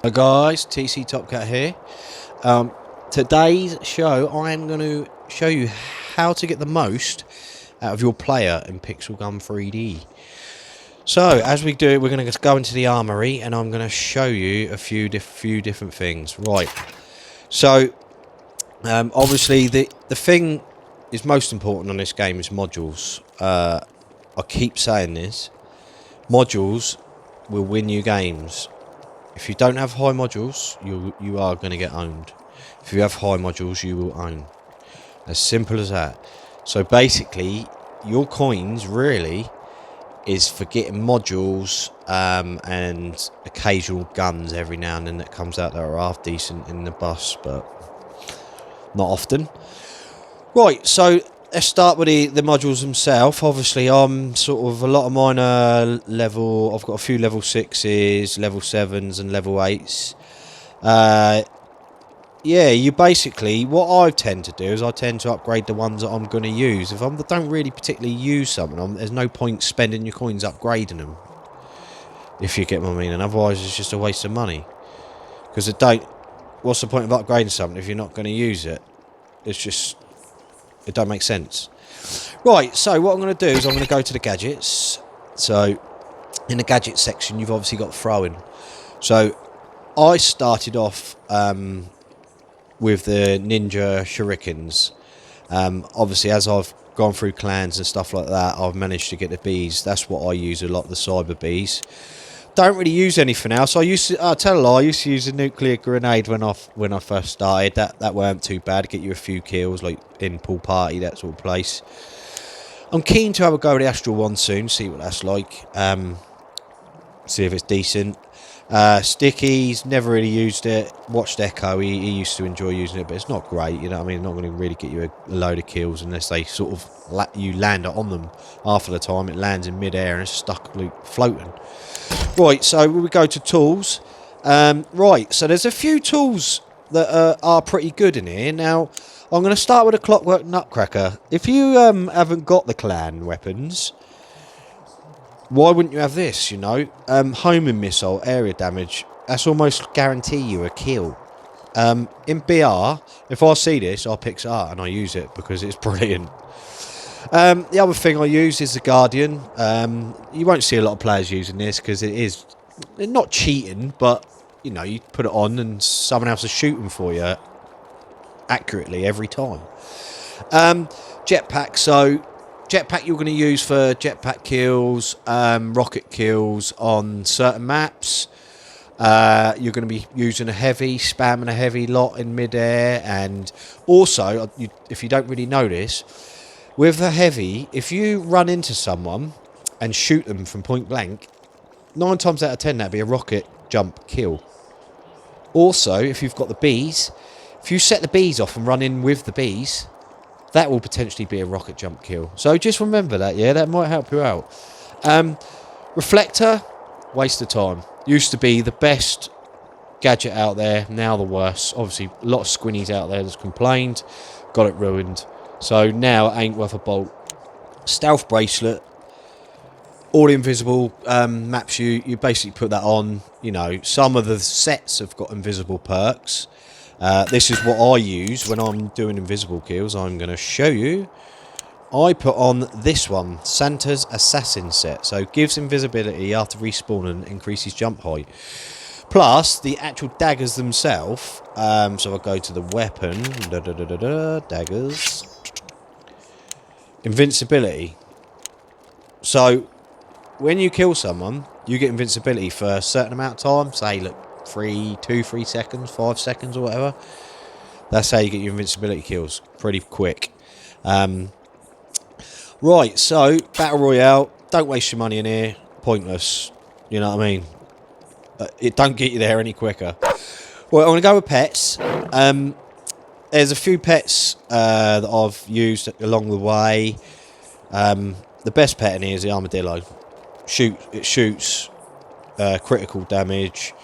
Hi guys, TC Top Cat here. Today's show I am going to show you how to get the most out of your player in Pixel Gun 3D. So as we do it, we're going to go into the armory and I'm going to show you a few different things. Right, so obviously the thing is most important on this game is modules. I keep saying this, modules will win you games. If you don't have high modules, you are going to get owned. If you have high modules, you will own. As simple as that. So basically, your coins really is for getting modules and occasional guns every now and then that comes out that are half decent in the bus, but not often. Right, so let's start with the modules themselves. Obviously, I'm sort of, a lot of mine are level, I've got a few level 6s, level 7s and level 8s. Yeah, you basically, what I tend to do is I tend to upgrade the ones that I'm going to use. If I don't really particularly use something, there's no point spending your coins upgrading them, if you get my meaning. Otherwise, it's just a waste of money. Because what's the point of upgrading something if you're not going to use it? It's just, it don't make sense. Right, so what I'm going to do is I'm going to go to the gadgets. So, in the gadget section, you've obviously got throwing. So, I started off with the ninja shurikens. Obviously, as I've gone through clans and stuff like that, I've managed to get the bees. That's what I use a lot, the cyber bees. Don't really use anything else. I tell a lie, I used to use a nuclear grenade when I first started. That weren't too bad. Get you a few kills, like in pool party, that sort of place. I'm keen to have a go with the Astral one soon, see what that's like. See if it's decent. Stickies, never really used it. Watched Echo, he used to enjoy using it, but it's not great, you know what I mean? Not going to really get you a load of kills unless they sort of you land on them. Half of the time it lands in mid-air and it's stuck floating. Right, so we go to tools. Right, so there's a few tools that are pretty good in here. Now, I'm going to start with a Clockwork Nutcracker. If you haven't got the clan weapons, why wouldn't you have this, you know? Homing missile, area damage. That's almost guarantee you a kill. In BR, if I see this, I'll pick it up and I use it because it's brilliant. The other thing I use is the Guardian. You won't see a lot of players using this because they're not cheating, but, you know, you put it on and someone else is shooting for you accurately every time. Jetpack, so jetpack you're going to use for jetpack kills, rocket kills on certain maps. You're going to be using a heavy, spamming a heavy lot in midair, and also, if you don't really know this, with the heavy, if you run into someone and shoot them from point blank, 9 times out of 10 that'd be a rocket jump kill. Also, if you've got the bees, if you set the bees off and run in with the bees, that will potentially be a rocket jump kill. So just remember that, yeah, that might help you out. Reflector, waste of time. Used to be the best gadget out there, now the worst. Obviously, a lot of squinnies out there that's complained, got it ruined. So now it ain't worth a bolt. Stealth bracelet, all invisible, maps you basically put that on. You know, some of the sets have got invisible perks. This is what I use when I'm doing invisible kills. I'm going to show you. I put on this one, Santa's Assassin set. So gives invisibility after respawning, increases jump height. Plus, the actual daggers themselves. So I go to the weapon. Daggers. Invincibility. So, when you kill someone, you get invincibility for a certain amount of time. Say, look, 3 seconds, 5 seconds or whatever. That's how you get your invincibility kills. Pretty quick. Right, so, Battle Royale. Don't waste your money in here. Pointless. You know what I mean? It don't get you there any quicker. Well, I'm going to go with pets. There's a few pets that I've used along the way. The best pet in here is the armadillo. It shoots critical damage.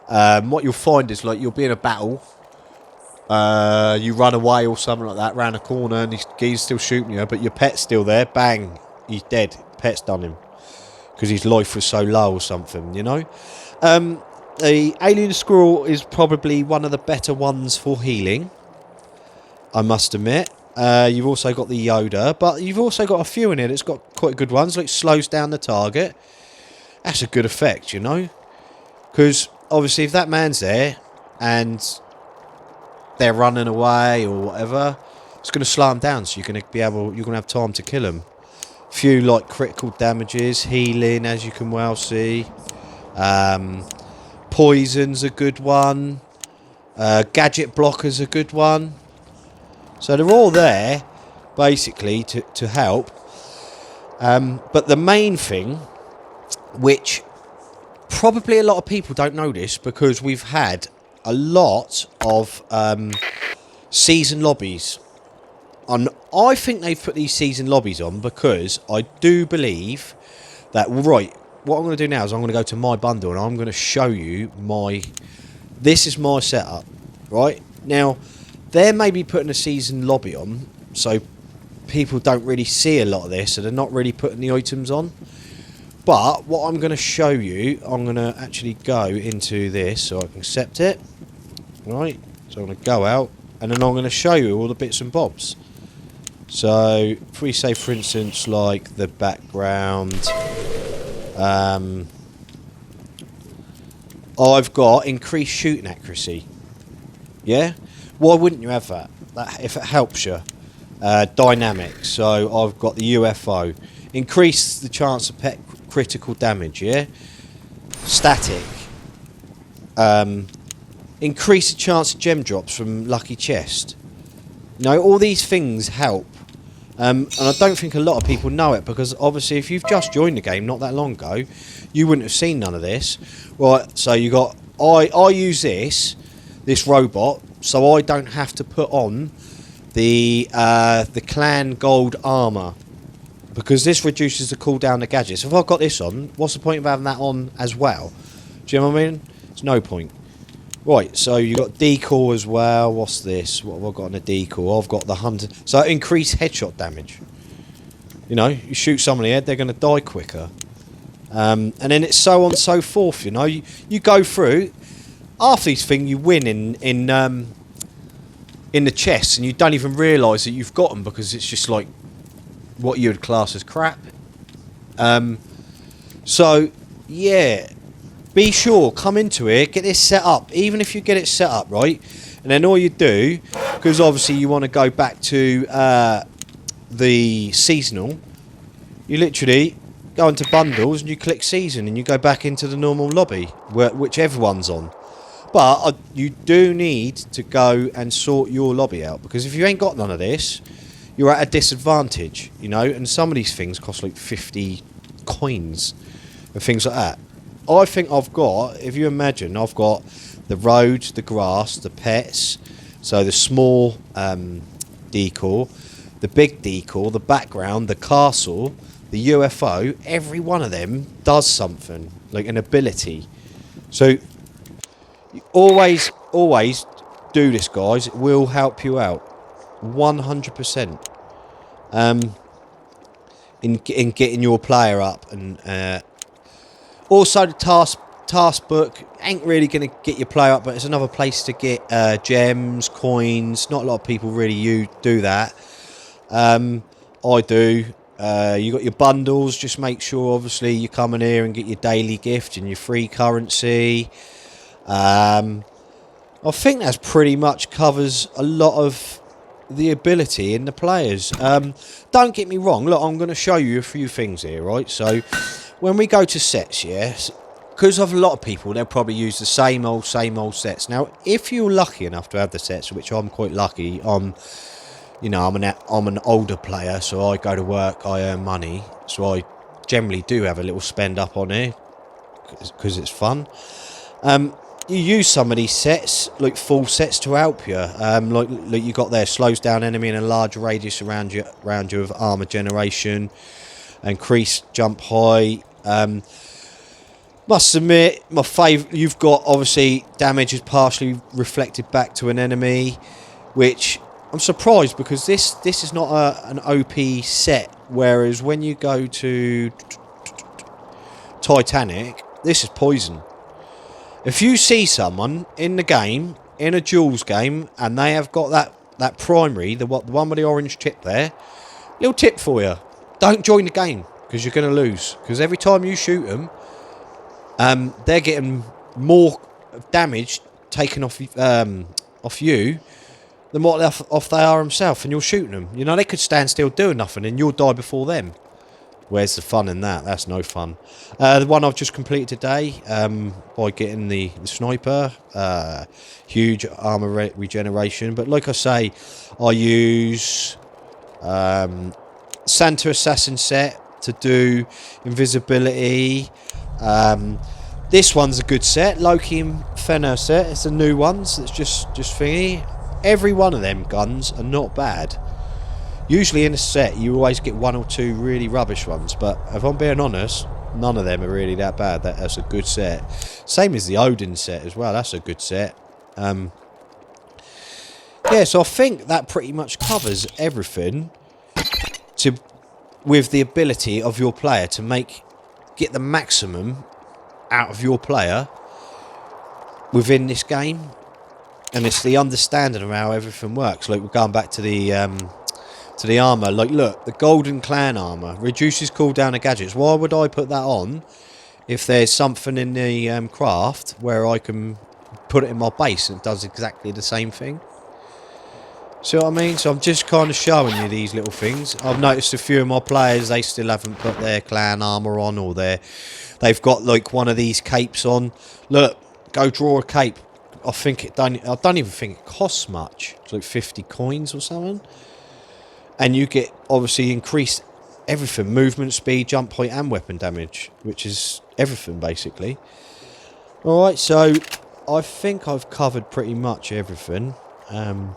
What you'll find is, like, you'll be in a battle. You run away or something like that, round a corner, and he's still shooting you, but your pet's still there. Bang, he's dead. Pet's done him because his life was so low or something, you know. The alien squirrel is probably one of the better ones for healing, I must admit. You've also got the Yoda, but you've also got a few in here that's got quite good ones, like slows down the target. That's a good effect, you know? Because obviously if that man's there and they're running away or whatever, it's going to slow them down, so you're going to have time to kill them. Few like critical damages, healing, as you can well see. Poison's a good one. Gadget blocker's a good one. So they're all there, basically, to help. But the main thing, which probably a lot of people don't notice, because we've had a lot of season lobbies. And I think they've put these season lobbies on because I do believe that, right, what I'm going to do now is I'm going to go to my bundle and I'm going to show you this is my setup, right? Now, they're maybe putting a season lobby on, so people don't really see a lot of this, so they're not really putting the items on. But what I'm going to show you, I'm going to actually go into this so I can accept it, right? So I'm going to go out, and then I'm going to show you all the bits and bobs. So if we say, for instance, like the background, I've got increased shooting accuracy. Yeah, why wouldn't you have that? If it helps you. Dynamic. So I've got the UFO. Increase the chance of critical damage. Yeah. Static. Increase the chance of gem drops from lucky chest. No, all these things help. And I don't think a lot of people know it, because obviously if you've just joined the game not that long ago, you wouldn't have seen none of this. Right, so you got, I use this robot, so I don't have to put on the clan gold armour, because this reduces the cooldown of gadgets. If I've got this on, what's the point of having that on as well? Do you know what I mean? There's no point. Right, so you got decal as well. What's this? What have I got on a decal? I've got the hunter. So increased headshot damage. You know, you shoot someone in the head, they're going to die quicker. And then it's so on and so forth. You know, you go through. After these things, you win in the chest, and you don't even realise that you've got them, because it's just like what you would class as crap. So yeah. Be sure, come into it, get this set up, even if you get it set up, right? And then all you do, because obviously you want to go back to the seasonal, you literally go into bundles and you click season and you go back into the normal lobby, which everyone's on. But you do need to go and sort your lobby out, because if you ain't got none of this, you're at a disadvantage, you know? And some of these things cost like 50 coins and things like that. I think I've got, if you imagine, I've got the road, the grass, the pets, so the small decal, the big decal, the background, the castle, the UFO. Every one of them does something, like an ability. So you always do this, guys. It will help you out 100%. In getting your player up. And also the task book ain't really going to get your player up, but it's another place to get gems, coins. Not a lot of people really do that. I do. You got your bundles. Just make sure, obviously, you come in here and get your daily gift and your free currency. I think that's pretty much covers a lot of the ability in the players. Don't get me wrong. Look, I'm going to show you a few things here, right? So when we go to sets, yes, because of a lot of people, they'll probably use the same old sets. Now, if you're lucky enough to have the sets, which I'm quite lucky, I'm an older player, so I go to work, I earn money, so I generally do have a little spend up on here because it's fun. You use some of these sets, like full sets, to help you. Like you got there, slows down enemy in a large radius around you of armor generation, increase jump height. Must admit, my favourite. You've got obviously damage is partially reflected back to an enemy, which I'm surprised because this is not an OP set. Whereas when you go to Titanic, this is poison. If you see someone in the game, in a duels game, and they have got that primary, the one with the orange tip there, little tip for you: don't join the game because you're going to lose. Because every time you shoot them, they're getting more damage taken off you than what off they are themselves, and you're shooting them. You know, they could stand still doing nothing, and you'll die before them. Where's the fun in that? That's no fun. The one I've just completed today, by getting the sniper, huge armor regeneration. But like I say, I use Santa Assassin set to do invisibility. This one's a good set, Loki and Fenrir set. It's the new ones. It's just thingy. Every one of them guns are not bad. Usually in a set you always get one or two really rubbish ones, but if I'm being honest, none of them are really that bad. That's a good set. Same as the Odin set as well. That's a good set. Yeah, so I think that pretty much covers everything with the ability of your player to get the maximum out of your player within this game. And it's the understanding of how everything works. Like, we're going back to the armour. Like, look, the Golden Clan armour reduces cooldown of gadgets. Why would I put that on if there's something in the craft where I can put it in my base and it does exactly the same thing? See what I mean? So I'm just kind of showing you these little things. I've noticed a few of my players, they still haven't put their clan armour on, or they've got like one of these capes on. Look, go draw a cape. I don't even think it costs much. It's like 50 coins or something. And you get, obviously, increased everything. Movement, speed, jump point, and weapon damage. Which is everything, basically. Alright, so I think I've covered pretty much everything. Yeah,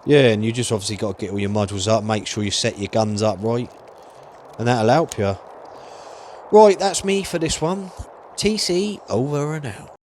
and you just obviously got to get all your modules up. Make sure you set your guns up right. And that'll help you. Right, that's me for this one. TC, over and out.